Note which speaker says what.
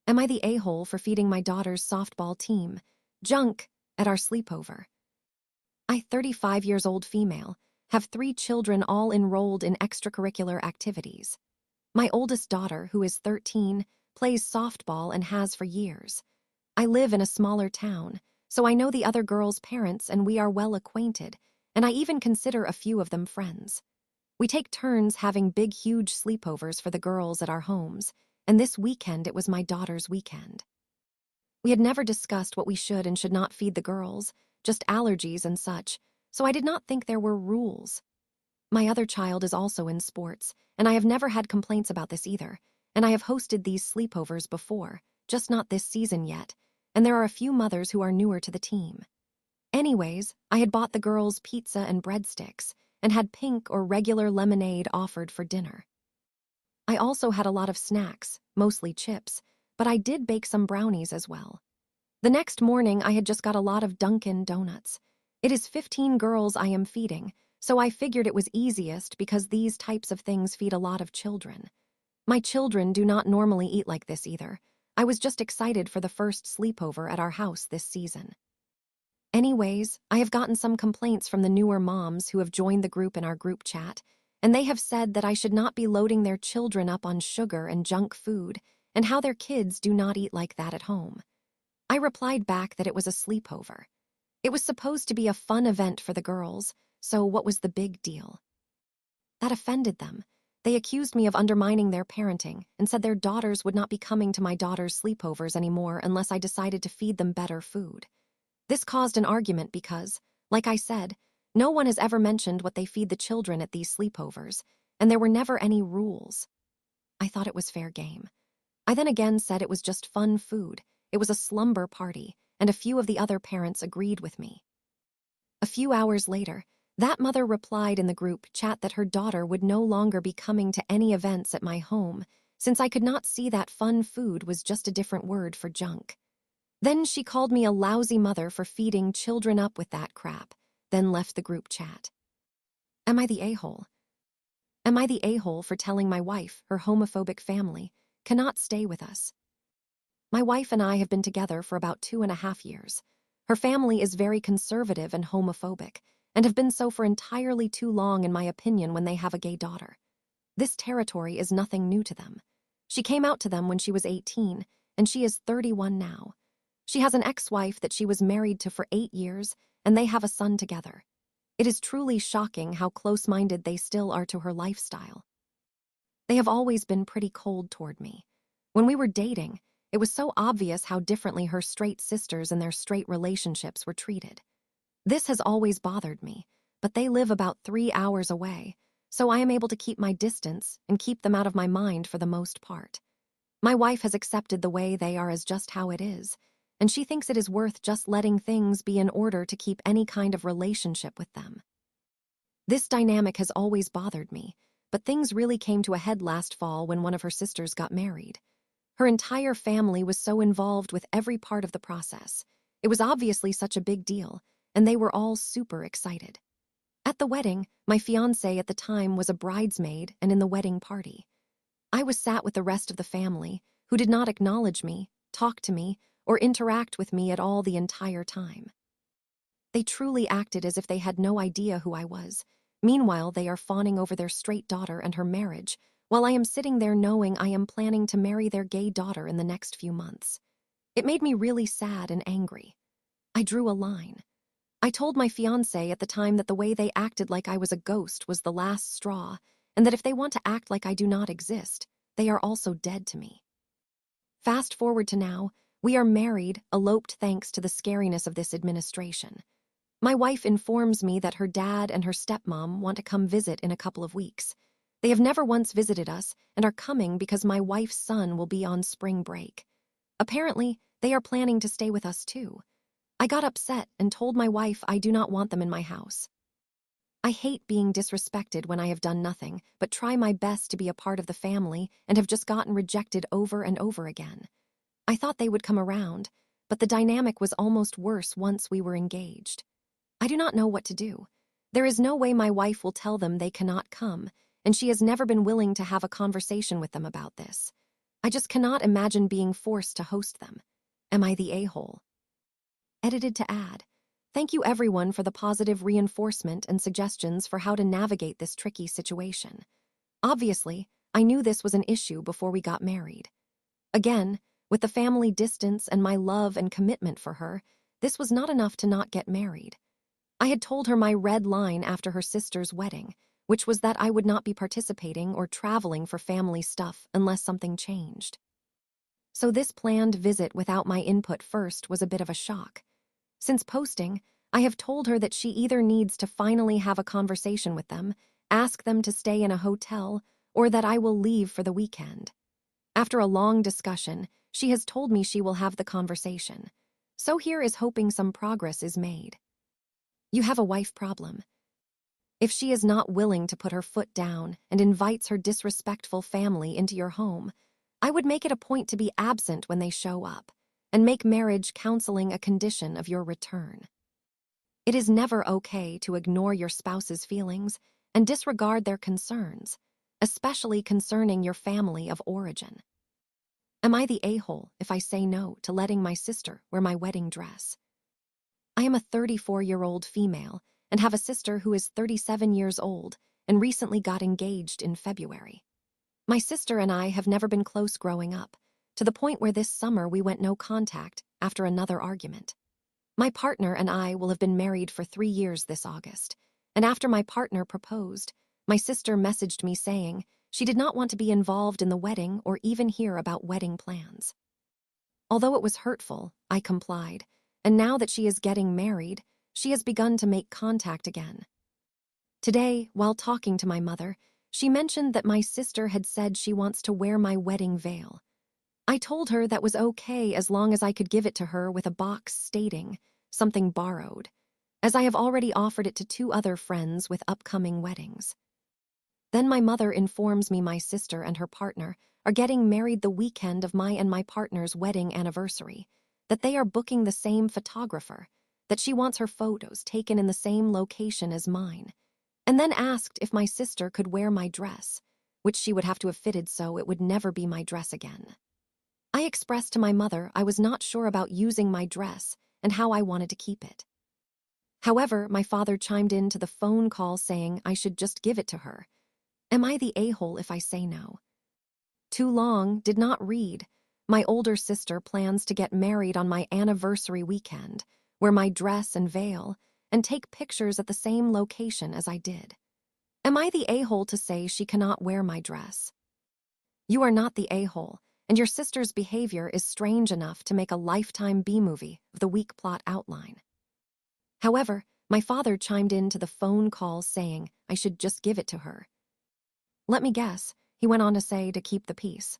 Speaker 1: Am I the a-hole for feeding my daughter's softball team junk at our sleepover? I, 35 years old female, have 3 children all enrolled in extracurricular activities. My oldest daughter, who is 13, plays softball and has for years. I live in a smaller town, so I know the other girls' parents and we are well acquainted, and I even consider a few of them friends. We take turns having big, huge sleepovers for the girls at our homes, and this weekend it was my daughter's weekend. We had never discussed what we should and should not feed the girls, just allergies and such, so I did not think there were rules. My other child is also in sports, and I have never had complaints about this either, and I have hosted these sleepovers before, just not this season yet, and there are a few mothers who are newer to the team. Anyways, I had bought the girls pizza and breadsticks, and had pink or regular lemonade offered for dinner. I also had a lot of snacks, mostly chips, but I did bake some brownies as well. The next morning, I had just got a lot of Dunkin' Donuts. It is 15 girls I am feeding, so I figured it was easiest because these types of things feed a lot of children. My children do not normally eat like this either. I was just excited for the first sleepover at our house this season. Anyways, I have gotten some complaints from the newer moms who have joined the group in our group chat, and they have said that I should not be loading their children up on sugar and junk food, and how their kids do not eat like that at home. I replied back that it was a sleepover. It was supposed to be a fun event for the girls, so what was the big deal? That offended them. They accused me of undermining their parenting and said their daughters would not be coming to my daughter's sleepovers anymore unless I decided to feed them better food. This caused an argument because, like I said, no one has ever mentioned what they feed the children at these sleepovers, and there were never any rules. I thought it was fair game. I then again said it was just fun food, it was a slumber party, and a few of the other parents agreed with me. A few hours later, that mother replied in the group chat that her daughter would no longer be coming to any events at my home, since I could not see that fun food was just a different word for junk. Then she called me a lousy mother for feeding children up with that crap, then left the group chat. Am I the a-hole? Am I the a-hole for telling my wife her homophobic family cannot stay with us? My wife and I have been together for about 2.5 years. Her family is very conservative and homophobic, and have been so for entirely too long in my opinion when they have a gay daughter. This territory is nothing new to them. She came out to them when she was 18, and she is 31 now. She has an ex-wife that she was married to for 8 years, and they have a son together. It is truly shocking how close-minded they still are to her lifestyle. They have always been pretty cold toward me. When we were dating, it was so obvious how differently her straight sisters and their straight relationships were treated. This has always bothered me, but they live about 3 hours away, so I am able to keep my distance and keep them out of my mind for the most part. My wife has accepted the way they are as just how it is, and she thinks it is worth just letting things be in order to keep any kind of relationship with them. This dynamic has always bothered me, but things really came to a head last fall when one of her sisters got married. Her entire family was so involved with every part of the process. It was obviously such a big deal, and they were all super excited. At the wedding, my fiancé at the time was a bridesmaid and in the wedding party. I was sat with the rest of the family, who did not acknowledge me, talk to me, or interact with me at all the entire time. They truly acted as if they had no idea who I was. Meanwhile, they are fawning over their straight daughter and her marriage, while I am sitting there knowing I am planning to marry their gay daughter in the next few months. It made me really sad and angry. I drew a line. I told my fiancé at the time that the way they acted like I was a ghost was the last straw, and that if they want to act like I do not exist, they are also dead to me. Fast forward to now, we are married, eloped thanks to the scariness of this administration. My wife informs me that her dad and her stepmom want to come visit in a couple of weeks. They have never once visited us and are coming because my wife's son will be on spring break. Apparently, they are planning to stay with us too. I got upset and told my wife I do not want them in my house. I hate being disrespected when I have done nothing but try my best to be a part of the family and have just gotten rejected over and over again. I thought they would come around, but the dynamic was almost worse once we were engaged. I do not know what to do. There is no way my wife will tell them they cannot come, and she has never been willing to have a conversation with them about this. I just cannot imagine being forced to host them. Am I the a-hole? Edited to add. Thank you everyone for the positive reinforcement and suggestions for how to navigate this tricky situation. Obviously, I knew this was an issue before we got married. Again, with the family distance and my love and commitment for her, this was not enough to not get married. I had told her my red line after her sister's wedding, which was that I would not be participating or traveling for family stuff unless something changed. So this planned visit without my input first was a bit of a shock. Since posting, I have told her that she either needs to finally have a conversation with them, ask them to stay in a hotel, or that I will leave for the weekend. After a long discussion, she has told me she will have the conversation. So here is hoping some progress is made. You have a wife problem. If she is not willing to put her foot down and invites her disrespectful family into your home, I would make it a point to be absent when they show up, and make marriage counseling a condition of your return. It is never okay to ignore your spouse's feelings and disregard their concerns, especially concerning your family of origin. Am I the a-hole if I say no to letting my sister wear my wedding dress? I am a 34-year-old female and have a sister who is 37 years old and recently got engaged in February. My sister and I have never been close growing up, to the point where this summer we went no contact after another argument. My partner and I will have been married for 3 years this August, and after my partner proposed, my sister messaged me saying she did not want to be involved in the wedding or even hear about wedding plans. Although it was hurtful, I complied, and now that she is getting married, she has begun to make contact again. Today, while talking to my mother, she mentioned that my sister had said she wants to wear my wedding veil. I told her that was okay as long as I could give it to her with a box stating, something borrowed, as I have already offered it to 2 other friends with upcoming weddings. Then my mother informs me my sister and her partner are getting married the weekend of my and my partner's wedding anniversary, that they are booking the same photographer, that she wants her photos taken in the same location as mine, and then asked if my sister could wear my dress, which she would have to have fitted so it would never be my dress again. I expressed to my mother I was not sure about using my dress and how I wanted to keep it. However, my father chimed in to the phone call saying I should just give it to her. Am I the a-hole if I say no? Too long, did not read. My older sister plans to get married on my anniversary weekend, wear my dress and veil, and take pictures at the same location as I did. Am I the a-hole to say she cannot wear my dress? You are not the a-hole, and your sister's behavior is strange enough to make a Lifetime B-movie of the weak plot outline. However, my father chimed in to the phone call saying I should just give it to her. Let me guess, he went on to say to keep the peace.